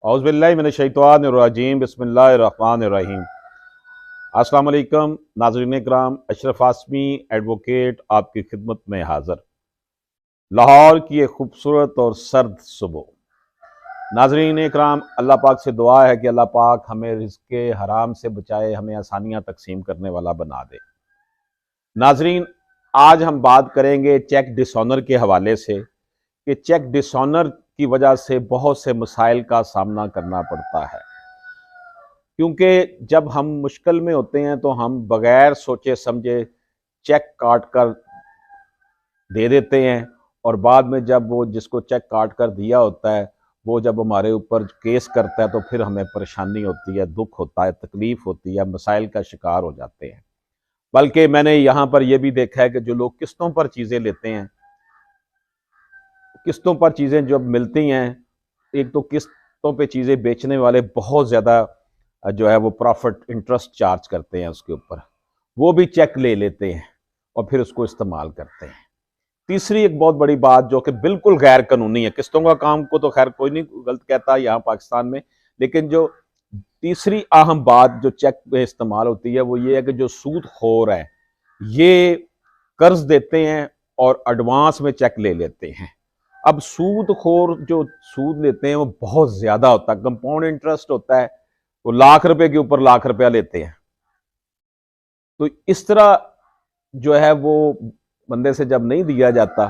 औज़ुबिल्लाहि मिनश्शैतानिर्रजीम बिस्मिल्लाहिर्रहमानिर्रहीम। अस्सलाम वालेकुम नाज़रीन इकराम, अशरफ आसमी एडवोकेट आपकी खिदमत में हाज़िर। लाहौर की एक खूबसूरत और सर्द सुबह। नाज़रीन इकराम, अल्लाह पाक से दुआ है कि अल्लाह पाक हमें रिज़्क़े हराम से बचाए, हमें आसानियाँ तकसीम करने वाला बना दे। नाज़रीन, आज हम बात करेंगे चेक डिसऑनर के हवाले से कि चेक डिसऑनर की वजह से बहुत से मसाइल का सामना करना पड़ता है, क्योंकि जब हम मुश्किल में होते हैं तो हम बगैर सोचे समझे चेक काट कर दे देते हैं, और बाद में जब वो जिसको चेक काट कर दिया होता है वो जब हमारे ऊपर केस करता है तो फिर हमें परेशानी होती है, दुख होता है, तकलीफ होती है, मसाइल का शिकार हो जाते हैं। बल्कि मैंने यहाँ पर यह भी देखा है कि जो लोग किस्तों पर चीज़ें लेते हैं, किस्तों पर चीज़ें जब मिलती हैं, एक तो किस्तों पे चीज़ें बेचने वाले बहुत ज़्यादा जो है वो प्रॉफिट इंटरेस्ट चार्ज करते हैं उसके ऊपर, वो भी चेक ले लेते हैं और फिर उसको इस्तेमाल करते हैं। तीसरी एक बहुत बड़ी बात जो कि बिल्कुल गैर कानूनी है, किस्तों का काम को तो खैर कोई नहीं गलत कहता यहाँ पाकिस्तान में, लेकिन जो तीसरी अहम बात जो चेक में इस्तेमाल होती है वो ये है कि जो सूदखोर है ये कर्ज देते हैं और एडवांस में चेक ले लेते हैं। अब सूदखोर जो सूद लेते हैं वो बहुत ज्यादा होता है, कंपाउंड इंटरेस्ट होता है, वो लाख रुपए के ऊपर लाख रुपया लेते हैं। तो इस तरह जो है वो बंदे से जब नहीं दिया जाता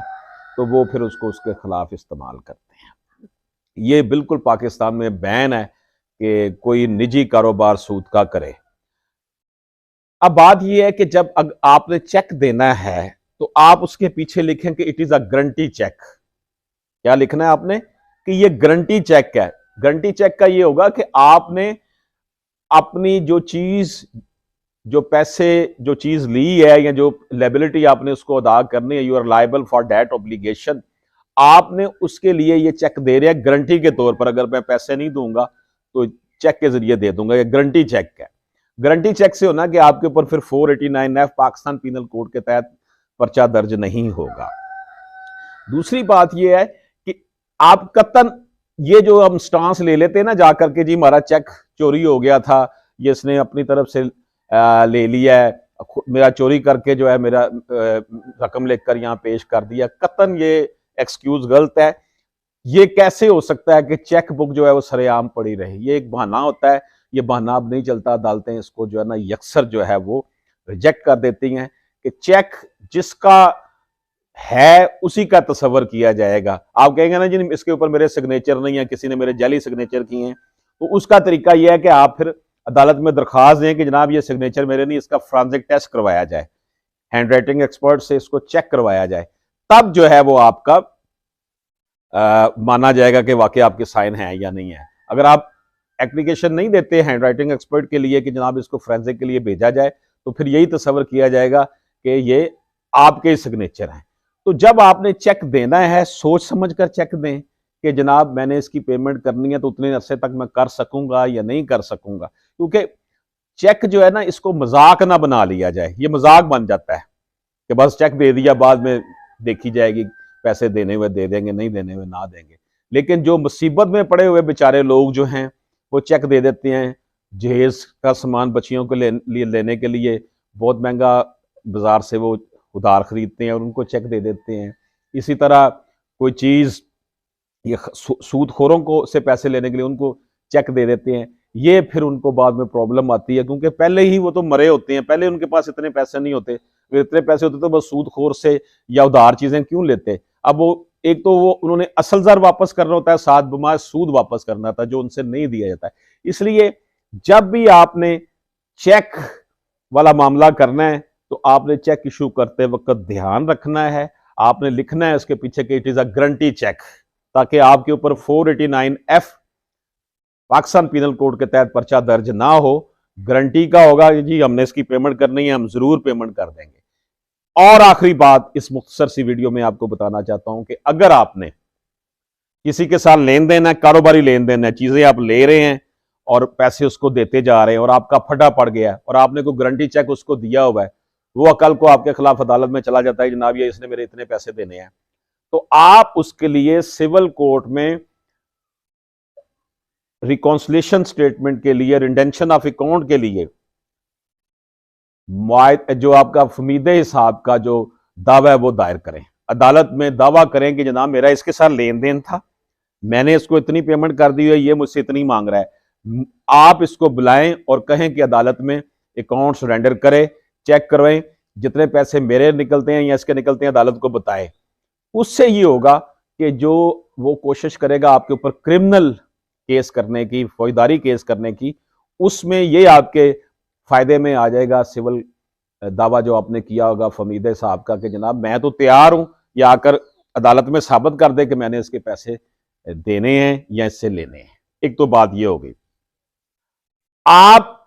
तो वो फिर उसको उसके खिलाफ इस्तेमाल करते हैं। ये बिल्कुल पाकिस्तान में बैन है कि कोई निजी कारोबार सूद का करे। अब बात यह है कि जब आपने चेक देना है तो आप उसके पीछे लिखें कि it is a guarantee cheque. क्या लिखना है आपने कि ये गारंटी चेक है। गारंटी चेक का ये होगा कि आपने अपनी जो पैसे जो चीज ली है या जो लायबिलिटी आपने उसको अदा करनी है, you are liable for that obligation, आपने उसके लिए ये चेक दे रहे हैं गारंटी के तौर पर। अगर मैं पैसे नहीं दूंगा तो चेक के जरिए दे दूंगा, ये गारंटी चेक है। गारंटी चेक से होना कि आपके ऊपर फिर 489F पाकिस्तान पीनल कोड के तहत पर्चा दर्ज नहीं होगा। दूसरी बात यह है कि आप कतन ये जो हम स्टांस ले लेते हैं ना जाकर के, जी हमारा चेक चोरी हो गया था, ये इसने अपनी तरफ से ले लिया है, मेरा चोरी करके जो है मेरा रकम लेकर यहां पेश कर दिया, कतन ये एक्सक्यूज गलत है। ये कैसे हो सकता है कि चेक बुक जो है वो सरेआम पड़ी रहे? ये एक बहाना होता है, ये बहाना अब नहीं चलता। अदालतें इसको जो है ना यकसर जो है वो रिजेक्ट कर देती हैं कि चेक जिसका है उसी का तस्वर किया जाएगा। आप कहेंगे ना जी इसके ऊपर मेरे सिग्नेचर नहीं है, किसी ने मेरे जाली सिग्नेचर किए हैं, तो उसका तरीका यह है कि आप फिर अदालत में दरखास्त दें कि जनाब ये सिग्नेचर मेरे नहीं, इसका फ्रांसिक टेस्ट करवाया जाए, हैंड राइटिंग एक्सपर्ट से इसको चेक करवाया जाए, तब जो है वो आपका माना जाएगा कि वाकई आपके साइन है या नहीं है। अगर आप एप्लीकेशन नहीं देते हैंड राइटिंग एक्सपर्ट के लिए कि जनाब इसको फ्रेंसिक के लिए भेजा जाए, तो फिर यही तस्वर किया जाएगा कि ये आपके सिग्नेचर हैं। तो जब आपने चेक देना है सोच समझ कर चेक दें कि जनाब मैंने इसकी पेमेंट करनी है तो उतने अरसे तक मैं कर सकूंगा या नहीं कर सकूंगा, क्योंकि चेक जो है ना इसको मजाक ना बना लिया जाए। ये मजाक बन जाता है कि बस चेक दे दिया, बाद में देखी जाएगी, पैसे देने हुए दे देंगे, नहीं देने हुए ना देंगे। लेकिन जो मुसीबत में पड़े हुए बेचारे लोग जो हैं वो चेक दे देते हैं, जहेज का सामान बच्चियों के लिए लेने के लिए बहुत महंगा बाजार से वो उधार खरीदते हैं और उनको चेक दे देते हैं। इसी तरह कोई चीज़ ये सूदखोरों को से पैसे लेने के लिए उनको चेक दे देते हैं। ये फिर उनको बाद में प्रॉब्लम आती है, क्योंकि पहले ही वो तो मरे होते हैं, पहले उनके पास इतने पैसे नहीं होते। अगर इतने पैसे होते तो बस सूदखोर से या उधार चीजें क्यों लेते? अब वो एक तो वो उन्होंने असल जर वापस करना होता है, साथ बमाज सूद वापस करना था जो उनसे नहीं दिया जाता है। इसलिए जब भी आपने चेक वाला मामला करना है तो आपने चेक इशू करते वक्त ध्यान रखना है, आपने लिखना है उसके पीछे कि it is a guarantee cheque, ताकि आपके ऊपर 489F पाकिस्तान पीनल कोड के तहत पर्चा दर्ज ना हो। गारंटी का होगा कि जी हमने इसकी पेमेंट करनी है, हम जरूर पेमेंट कर देंगे। और आखिरी बात इस मुख्तसर सी वीडियो में आपको बताना चाहता हूं कि अगर आपने किसी के साथ लेन देन है, कारोबारी लेन देन है, चीजें आप ले रहे हैं और पैसे उसको देते जा रहे हैं और आपका फटा पड़ गया और आपने कोई गारंटी चेक उसको दिया हुआ है, वो कल को आपके खिलाफ अदालत में चला जाता है, जनाब ये इसने मेरे इतने पैसे देने हैं, तो आप उसके लिए सिविल कोर्ट में रिकॉन्सिलेशन स्टेटमेंट के लिए, रिडेंशन ऑफ अकाउंट के लिए जो आपका फमीद हिसाब का जो दावा है वो दायर करें। अदालत में दावा करें कि जनाब मेरा इसके साथ लेन देन था, मैंने इसको इतनी पेमेंट कर दी है, ये मुझसे इतनी मांग रहा है। आप इसको बुलाएं और कहें कि अदालत में अकाउंट सरेंडर करे, चेक करवाएं, जितने पैसे मेरे निकलते हैं या इसके निकलते हैं अदालत को बताएं। उससे ये होगा कि जो वो कोशिश करेगा आपके ऊपर क्रिमिनल केस करने की, फौजदारी केस करने की, उसमें ये आपके फायदे में आ जाएगा। सिविल दावा जो आपने किया होगा फमीदे साहब का कि जनाब मैं तो तैयार हूं, या आकर अदालत में साबित कर दे कि मैंने इसके पैसे देने हैं या इससे लेने हैं। एक तो बात ये हो गई। आप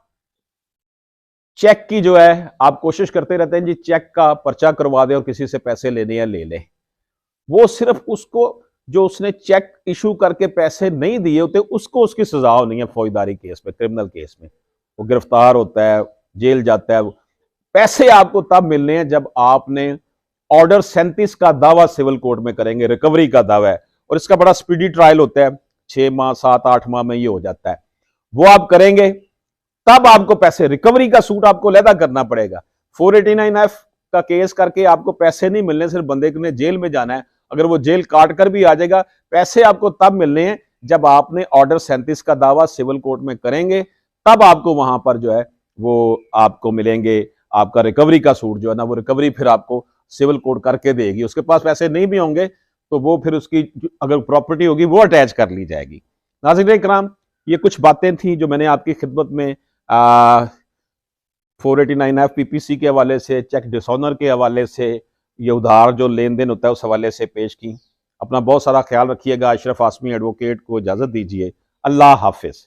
चेक की जो है आप कोशिश करते रहते हैं जी चेक का पर्चा करवा दें और किसी से पैसे लेने या ले लें। वो सिर्फ उसको जो उसने चेक इशू करके पैसे नहीं दिए होते उसको उसकी सजा होनी है फौजदारी केस में, क्रिमिनल केस में। वो गिरफ्तार होता है, जेल जाता है। पैसे आपको तब मिलने हैं जब आपने ऑर्डर 37 का दावा सिविल कोर्ट में करेंगे, रिकवरी का दावा है, और इसका बड़ा स्पीडी ट्रायल होता है, 6 माह 7-8 माह में ये हो जाता है। वो आप करेंगे तब आपको पैसे, रिकवरी का सूट आपको लहदा करना पड़ेगा। 489F का केस करके आपको पैसे नहीं मिलने, सिर्फ बंदे ने जेल में जाना है। अगर वो जेल काट कर भी आ जाएगा, पैसे आपको तब मिलने हैं जब आपने ऑर्डर 37 का दावा सिविल कोर्ट में करेंगे, तब आपको वहां पर जो है वो आपको मिलेंगे। आपका रिकवरी का सूट जो है ना, वो रिकवरी फिर आपको सिविल कोर्ट करके देगी। उसके पास पैसे नहीं भी होंगे तो वो फिर उसकी अगर प्रॉपर्टी होगी वो अटैच कर ली जाएगी। नाज़रीन इकराम, ये कुछ बातें थी जो मैंने आपकी खिदमत में 489F PPC के हवाले से, चेक डिसऑनर के हवाले से, ये उधार जो लेन देन होता है उस हवाले से पेश की। अपना बहुत सारा ख्याल रखिएगा। अशरफ आसमी एडवोकेट को इजाज़त दीजिए। अल्लाह हाफिज़।